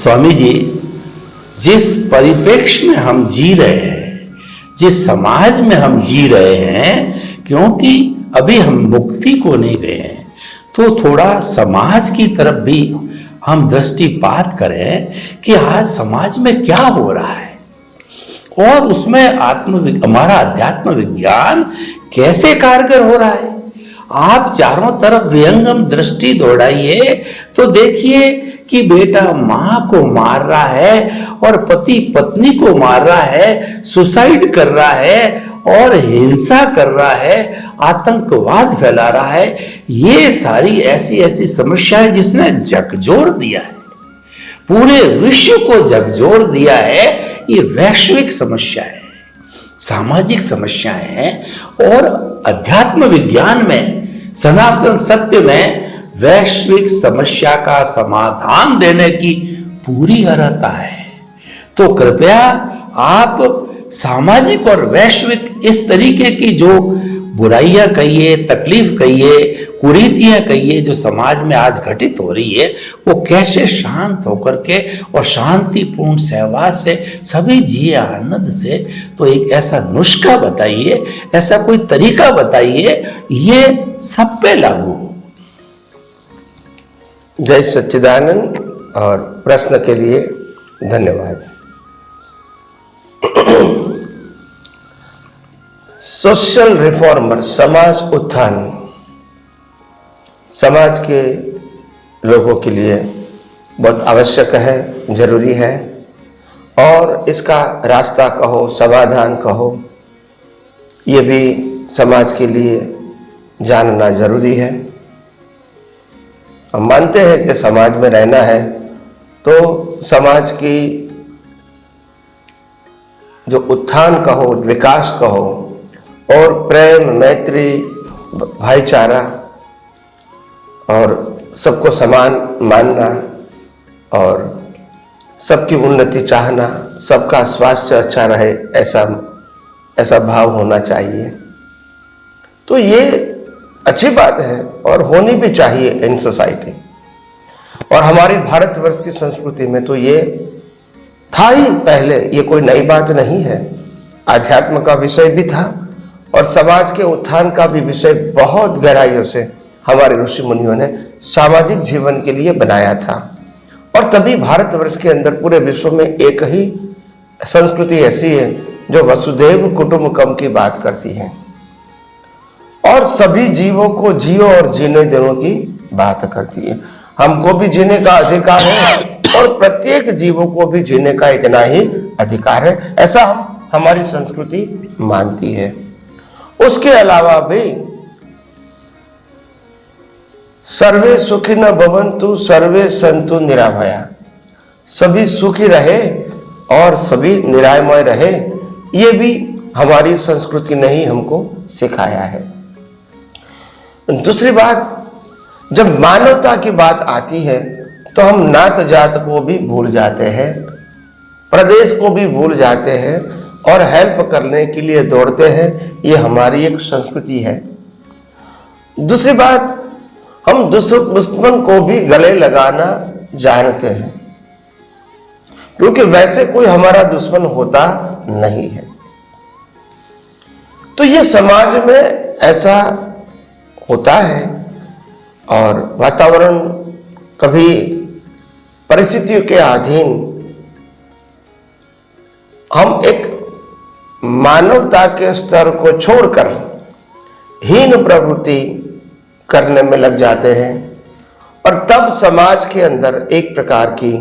स्वामी जी, जिस परिप्रेक्ष्य में हम जी रहे हैं, जिस समाज में हम जी रहे हैं, क्योंकि अभी हम मुक्ति को नहीं गए हैं, तो थोड़ा समाज की तरफ भी हम दृष्टिपात करें कि आज समाज में क्या हो रहा है और उसमें हमारा अध्यात्म विज्ञान कैसे कारगर हो रहा है। आप चारों तरफ विहंगम दृष्टि दौड़ाइए तो देखिए कि बेटा मां को मार रहा है और पति पत्नी को मार रहा है, सुसाइड कर रहा है और हिंसा कर रहा है, आतंकवाद फैला रहा है। ये सारी ऐसी ऐसी समस्याएं जिसने झकझोर दिया है, पूरे विश्व को झकझोर दिया है। ये वैश्विक समस्या है, सामाजिक समस्याएं हैं और अध्यात्म विज्ञान में, सनातन सत्य में वैश्विक समस्या का समाधान देने की पूरी अर्हता है। तो कृपया आप सामाजिक और वैश्विक इस तरीके की जो बुराइयां कहिए, तकलीफ कहिए, कुरीतियां कहिए जो समाज में आज घटित हो रही है, वो कैसे शांत होकर के और शांतिपूर्ण सहवास से सभी जिए आनंद से। तो एक ऐसा नुस्खा बताइए, ऐसा कोई तरीका बताइए, ये सब पे लागू हो। जय सच्चिदानंद। और प्रश्न के लिए धन्यवाद। सोशल रिफॉर्मर, समाज उत्थान, समाज के लोगों के लिए बहुत आवश्यक है, जरूरी है। और इसका रास्ता कहो, समाधान कहो, ये भी समाज के लिए जानना जरूरी है। हम मानते हैं कि समाज में रहना है तो समाज की जो उत्थान कहो, विकास कहो, और प्रेम, मैत्री, भाईचारा और सबको समान मानना और सबकी उन्नति चाहना, सबका स्वास्थ्य अच्छा रहे, ऐसा भाव होना चाहिए। तो ये अच्छी बात है और होनी भी चाहिए इन सोसाइटी। और हमारी भारतवर्ष की संस्कृति में तो ये था ही पहले, ये कोई नई बात नहीं है। आध्यात्म का विषय भी था और समाज के उत्थान का भी विषय बहुत गहराइयों से हमारे ऋषि मुनियों ने सामाजिक जीवन के लिए बनाया था। और तभी भारतवर्ष के अंदर पूरे विश्व में एक ही संस्कृति ऐसी है जो वसुधैव कुटुंबकम की बात करती है और सभी जीवों को जियो और जीने देने की बात करती है। हमको भी जीने का अधिकार है और प्रत्येक जीवों को भी जीने का इतना ही अधिकार है, ऐसा हमारी संस्कृति मानती है। उसके अलावा भी सर्वे सुखी न भवन्तु सर्वे सन्तु निरामया, सभी सुखी रहे और सभी निरामय रहे, ये भी हमारी संस्कृति ने ही हमको सिखाया है। दूसरी बात, जब मानवता की बात आती है तो हम नात जात को भी भूल जाते हैं, प्रदेश को भी भूल जाते हैं और हेल्प करने के लिए दौड़ते हैं। ये हमारी एक संस्कृति है। दूसरी बात, हम दुश्मन को भी गले लगाना जानते हैं, क्योंकि वैसे कोई हमारा दुश्मन होता नहीं है। तो ये समाज में ऐसा होता है और वातावरण कभी परिस्थितियों के अधीन हम एक मानवता के स्तर को छोड़कर हीन प्रवृत्ति करने में लग जाते हैं और तब समाज के अंदर एक प्रकार की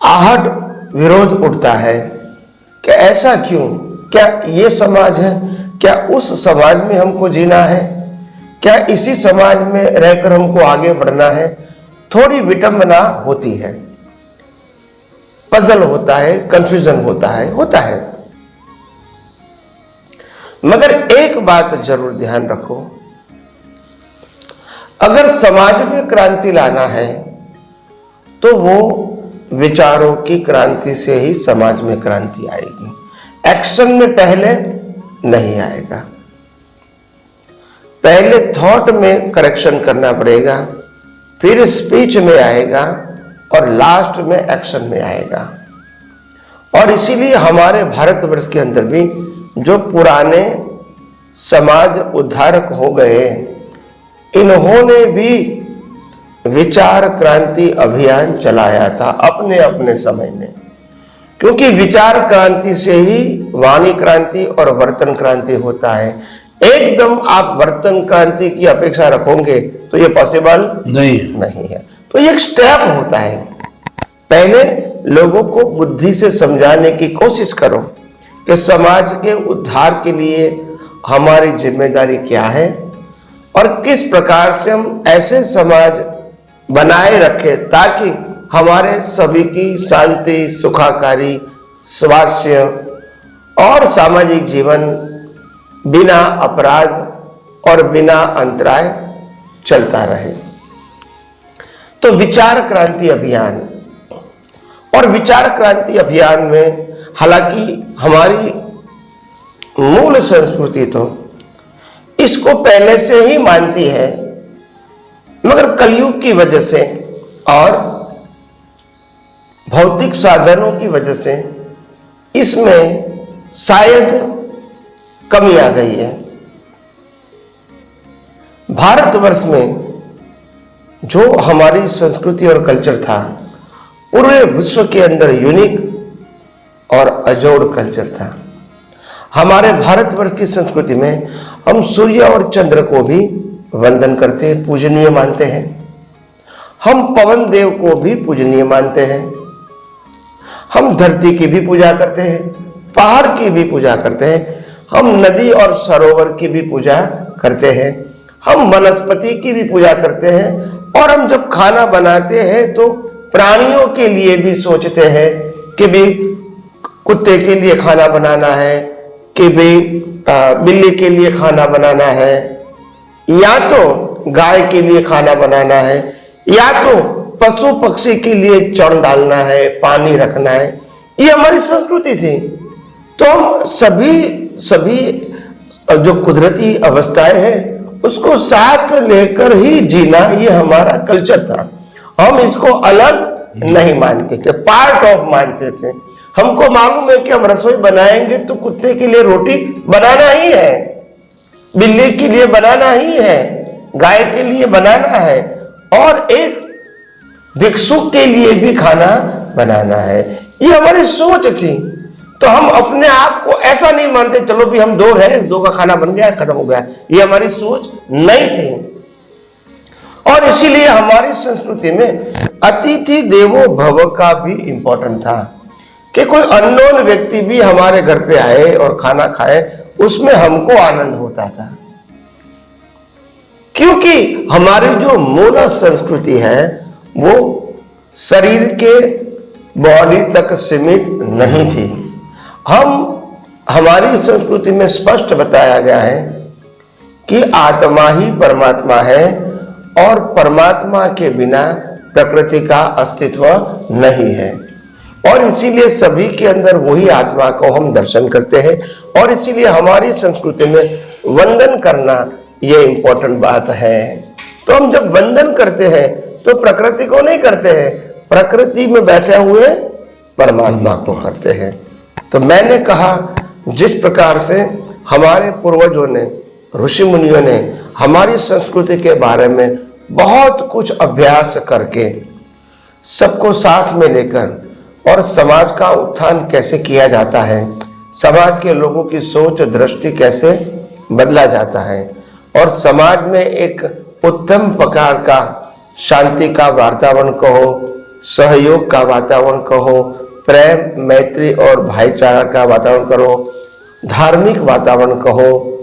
आहट, विरोध उठता है कि ऐसा क्यों, क्या ये समाज है, क्या उस समाज में हमको जीना है, क्या इसी समाज में रहकर हमको आगे बढ़ना है। थोड़ी विडंबना होती है, पजल होता है, कंफ्यूजन होता है। मगर एक बात जरूर ध्यान रखो, अगर समाज में क्रांति लाना है तो वो विचारों की क्रांति से ही समाज में क्रांति आएगी, एक्शन में पहले नहीं आएगा। पहले थॉट में करेक्शन करना पड़ेगा, फिर स्पीच में आएगा और लास्ट में एक्शन में आएगा। और इसीलिए हमारे भारतवर्ष के अंदर भी जो पुराने समाज उद्धारक हो गए, इन्होंने भी विचार क्रांति अभियान चलाया था अपने अपने समय में, क्योंकि विचार क्रांति से ही वाणी क्रांति और वर्तन क्रांति होता है। एकदम आप वर्तन क्रांति की अपेक्षा रखोगे तो ये पॉसिबल नहीं है। तो ये एक स्टेप होता है। पहले लोगों को बुद्धि से समझाने की कोशिश करो कि समाज के उद्धार के लिए हमारी जिम्मेदारी क्या है और किस प्रकार से हम ऐसे समाज बनाए रखें ताकि हमारे सभी की शांति, सुखाकारी, स्वास्थ्य और सामाजिक जीवन बिना अपराध और बिना अंतराय चलता रहे। तो विचार क्रांति अभियान, और विचार क्रांति अभियान में हालांकि हमारी मूल संस्कृति तो इसको पहले से ही मानती है, मगर कलयुग की वजह से और भौतिक साधनों की वजह से इसमें शायद कमी आ गई है। भारतवर्ष में जो हमारी संस्कृति और कल्चर था, पूरे विश्व के अंदर यूनिक और अजोड़ कल्चर था। हमारे भारतवर्ष की संस्कृति में हम सूर्य और चंद्र को भी वंदन करते हैं, पूजनीय मानते हैं। हम पवन देव को भी पूजनीय मानते हैं। हम धरती की भी पूजा करते हैं, पहाड़ की भी पूजा करते हैं। हम नदी और सरोवर की भी पूजा करते हैं। हम वनस्पति की भी पूजा करते हैं। और हम जब खाना बनाते हैं तो प्राणियों के लिए भी सोचते हैं कि भी कुत्ते के लिए खाना बनाना है, कि भी बिल्ली के लिए खाना बनाना है, या तो गाय के लिए खाना बनाना है, या तो पशु पक्षी के लिए चौन डालना है, पानी रखना है। ये हमारी संस्कृति थी। तो हम सभी जो कुदरती अवस्थाएं हैं उसको साथ लेकर ही जीना, ये हमारा कल्चर था। हम इसको अलग नहीं मानते थे, पार्ट ऑफ मानते थे। हमको मालूम है कि हम रसोई बनाएंगे तो कुत्ते के लिए रोटी बनाना ही है, बिल्ली के लिए बनाना ही है, गाय के लिए बनाना है, और एक भिक्षुक के लिए भी खाना बनाना है। ये हमारी सोच थी। तो हम अपने आप को ऐसा नहीं मानते चलो भी हम दो हैं, दो का खाना बन गया, खत्म हो गया। ये हमारी सोच नहीं थी। और इसीलिए हमारी संस्कृति में अतिथि देवो भव का भी इंपॉर्टेंट था कि कोई अननोन व्यक्ति भी हमारे घर पे आए और खाना खाए, उसमें हमको आनंद होता था। क्योंकि हमारी जो मूल संस्कृति है वो शरीर के बॉडी तक सीमित नहीं थी। हमारी संस्कृति में स्पष्ट बताया गया है कि आत्मा ही परमात्मा है और परमात्मा के बिना प्रकृति का अस्तित्व नहीं है। और इसीलिए सभी के अंदर वही आत्मा को हम दर्शन करते हैं। और इसीलिए हमारी संस्कृति में वंदन करना ये इंपॉर्टेंट बात है। तो हम जब वंदन करते हैं तो प्रकृति को नहीं करते हैं, प्रकृति में बैठे हुए परमात्मा को करते हैं। तो मैंने कहा जिस प्रकार से हमारे पूर्वजों ने, ऋषि मुनियों ने हमारी संस्कृति के बारे में बहुत कुछ अभ्यास करके सबको साथ में लेकर और समाज का उत्थान कैसे किया जाता है, समाज के लोगों की सोच दृष्टि कैसे बदला जाता है, और समाज में एक उत्तम प्रकार का शांति का वातावरण कहो, सहयोग का वातावरण कहो, प्रेम मैत्री और भाईचारा का वातावरण करो, धार्मिक वातावरण कहो,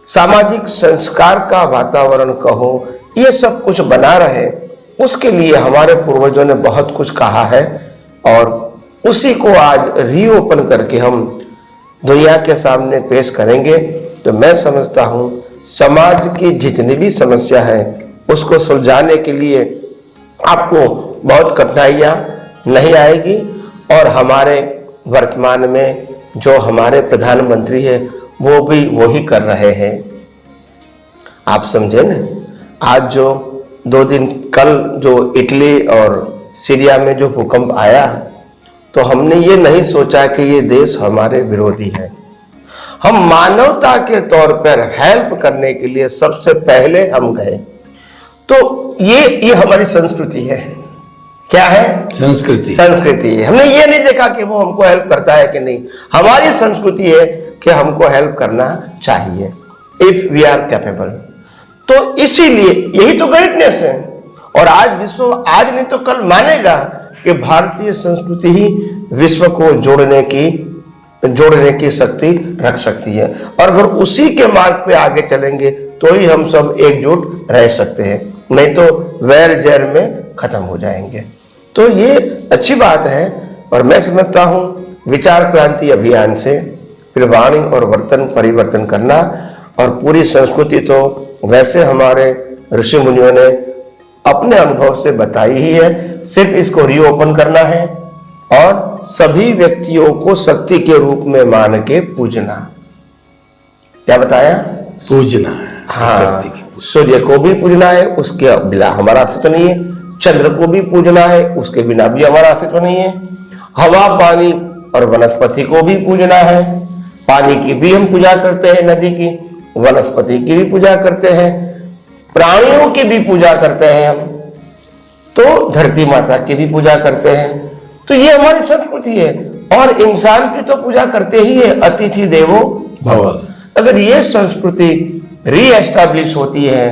सामाजिक संस्कार का वातावरण कहो, ये सब कुछ बना रहे, उसके लिए हमारे पूर्वजों ने बहुत कुछ कहा है। और उसी को आज रीओपन करके हम दुनिया के सामने पेश करेंगे। तो मैं समझता हूँ समाज की जितनी भी समस्या है उसको सुलझाने के लिए आपको बहुत कठिनाइयाँ नहीं आएगी। और हमारे वर्तमान में जो हमारे प्रधानमंत्री है वो भी वही कर रहे हैं। आप समझे ना, आज जो 2 दिन कल जो इटली और सीरिया में जो भूकंप आया, तो हमने ये नहीं सोचा कि ये देश हमारे विरोधी है। हम मानवता के तौर पर हेल्प करने के लिए सबसे पहले हम गए। तो ये हमारी संस्कृति है। क्या है? संस्कृति है। हमने ये नहीं देखा कि वो हमको हेल्प करता है कि नहीं। हमारी संस्कृति है कि हमको हेल्प करना चाहिए इफ वी आर कैपेबल। तो इसीलिए यही तो ग्रेटनेस है। और आज विश्व आज नहीं तो कल मानेगा कि भारतीय संस्कृति ही विश्व को जोड़ने की शक्ति रख सकती है। और अगर उसी के मार्ग पे आगे चलेंगे तो ही हम सब एकजुट रह सकते हैं, नहीं तो वैर जैर में खत्म हो जाएंगे। तो ये अच्छी बात है। और मैं समझता हूं विचार क्रांति अभियान से फिर वाणी और वर्तन परिवर्तन करना, और पूरी संस्कृति तो वैसे हमारे ऋषि मुनियों ने अपने अनुभव से बताई ही है। सिर्फ इसको रीओपन करना है और सभी व्यक्तियों को शक्ति के रूप में मान के पूजना। क्या बताया? पूजना। हाँ, सूर्य को भी पूजना है, उसके बिना हमारा अस्तित्व नहीं है। चंद्र को भी पूजना है, उसके बिना भी हमारा अस्तित्व नहीं है। हवा, पानी और वनस्पति को भी पूजना है। पानी की भी हम पूजा करते हैं, नदी की, वनस्पति की भी पूजा करते हैं, प्राणियों की भी पूजा करते हैं हम, तो धरती माता की भी पूजा करते हैं। तो ये हमारी संस्कृति है। और इंसान की तो पूजा करते ही है, अतिथि देवो भव। अगर ये संस्कृति रीएस्टैब्लिश होती है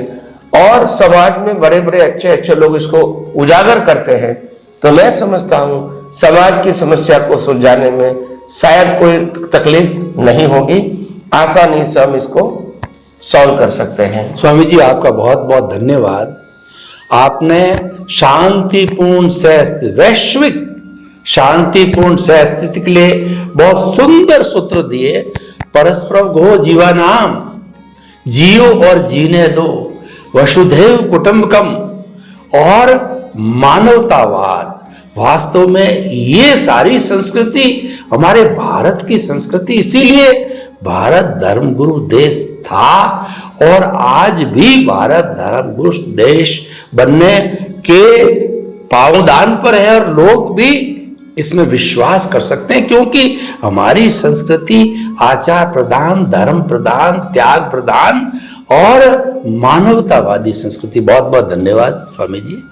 और समाज में बड़े बड़े अच्छे लोग इसको उजागर करते हैं, तो मैं समझता हूं समाज की समस्या को सुलझाने में शायद कोई तकलीफ नहीं होगी। आसानी से हम इसको सॉल्व कर सकते हैं। स्वामी जी, आपका बहुत बहुत धन्यवाद। आपने शांतिपूर्ण सहस्तित्व, वैश्विक शांतिपूर्ण सहस्तित्व के लिए बहुत सुंदर सूत्र दिए। परस्पर घो जीवानाम, जियो और जीने दो, वसुधैव कुटुंबकम और मानवतावाद। वास्तव में ये सारी संस्कृति हमारे भारत की संस्कृति, इसीलिए भारत धर्मगुरु देश था और आज भी भारत धर्मगुरु देश बनने के पावदान पर है। और लोग भी इसमें विश्वास कर सकते हैं क्योंकि हमारी संस्कृति आचार प्रधान, धर्म प्रधान, त्याग प्रधान और मानवतावादी संस्कृति। बहुत बहुत धन्यवाद स्वामी जी।